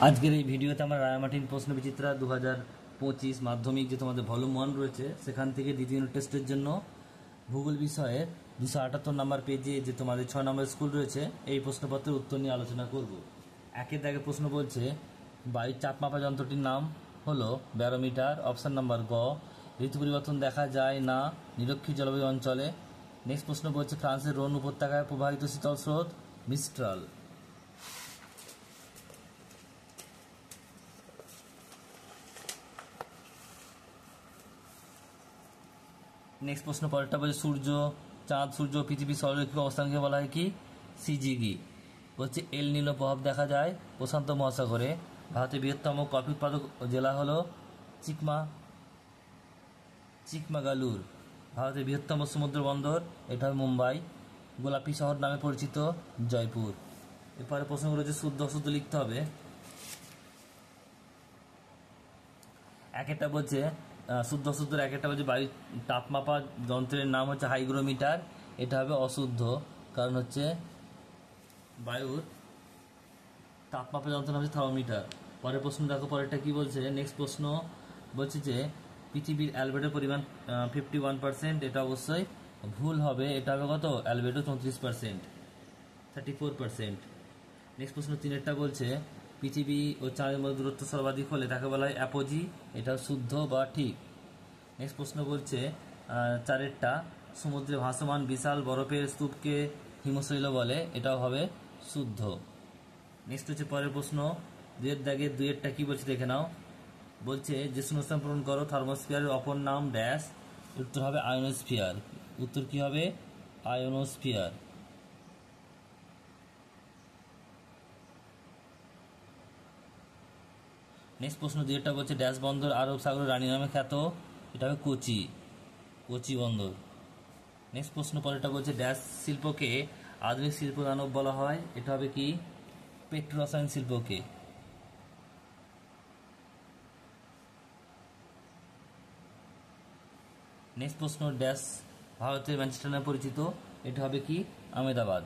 আজকের এই ভিডিওতে আমরা রায়ামার্টিন প্রশ্ন বিচিত্রা 2025 মাধ্যমিক যে তোমাদের ভলিউম 1 রয়েছে সেখান থেকে দ্বিতীয় ইউনিট টেস্টের জন্য ভূগোল বিষয়ে 278 নম্বর পেজে যে তোমাদের 6 নম্বর স্কুল রয়েছে এই প্রশ্নপত্রের উত্তর নিয়ে আলোচনা করব। একের দাগে প্রশ্ন বলছে বায়ুর চাপ মাপা যন্ত্রটির নাম হলো ব্যারোমিটার। অপশান নাম্বার গ। ঋতু পরিবর্তন দেখা যায় না নিরক্ষীয় জলবায়ু অঞ্চলে। নেক্সট প্রশ্ন বলছে ফ্রান্সের রোন উপত্যকায় প্রবাহিত শীতল স্রোত মিস্ট্রাল। নেক্সট প্রশ্ন পরেরটা বলছে সূর্য, চাঁদ, সূর্য, পৃথিবী, সৌররেখিক অবস্থানকে বলা হয় কি? সিজিগি। বলছে এল নিনো প্রভাব দেখা যায় প্রশান্ত মহাসাগরে। ভারতের বৃহত্তম কফি উৎপাদক জেলা হলো চিকমাগালুর। ভারতের বৃহত্তম সমুদ্র বন্দর এটা মুম্বাই। গোলাপি শহর নামে পরিচিত জয়পুর। এরপরে প্রশ্নগুলো হচ্ছে শুদ্ধ অশুদ্ধ লিখতে হবে। এক একটা বলছে শুদ্ধ অশুদ্ধ, এক একটা বলছে বায়ুর তাপমাপা যন্ত্রের নাম হচ্ছে হাইগ্রোমিটার, এটা হবে অশুদ্ধ, কারণ হচ্ছে বায়ুর তাপমাপা যন্ত্র নাম হচ্ছে থার্মোমিটার। পরের প্রশ্ন দেখো, পরেরটা কি বলছে। নেক্সট প্রশ্ন বলছে যে পৃথিবীর অ্যালবেডোর পরিমাণ 51%, এটা অবশ্যই ভুল হবে, এটা হবে কত? অ্যালবেডো 34%, 34%। নেক্সট প্রশ্ন তিনেরটা বলছে পৃথিবী ও চাঁদের মধ্যে দূরত্ব সর্বাধিক হলে তাকে বলা হয় অ্যাপোজি, এটা শুদ্ধ বা ঠিক। নেক্সট প্রশ্ন বলছে চারেরটা সমুদ্রে ভাসমান বিশাল বরফের স্তূপকে হিমশৈল বলে, এটাও হবে শুদ্ধ। নেক্সট হচ্ছে পরের প্রশ্ন দুয়ের দাগে দুয়েরটা কি বলছে দেখে নাও। বলছে যে শূন্যস্থান পূরণ করো থার্মোস্ফিয়ারের অপর নাম ড্যাশ, উত্তর হবে আয়োনোস্ফিয়ার। উত্তর কি হবে? আয়োনোস্ফিয়ার। নেক্সট প্রশ্ন দুইটা বলছে ড্যাশ বন্দর আরব সাগরের রানী নামে খ্যাত, এটা হবে কোচি বন্দর। নেক্সট প্রশ্ন পরেরটা বলছে ড্যাশ শিল্পকে আধুনিক শিল্প দানব বলা হয়, এটা হবে কি? পেট্রোরসায়ন শিল্পকে। নেক্সট প্রশ্ন ড্যাশ ভারতের ম্যানচেস্টার নামে পরিচিত, এটা হবে কি? আহমেদাবাদ।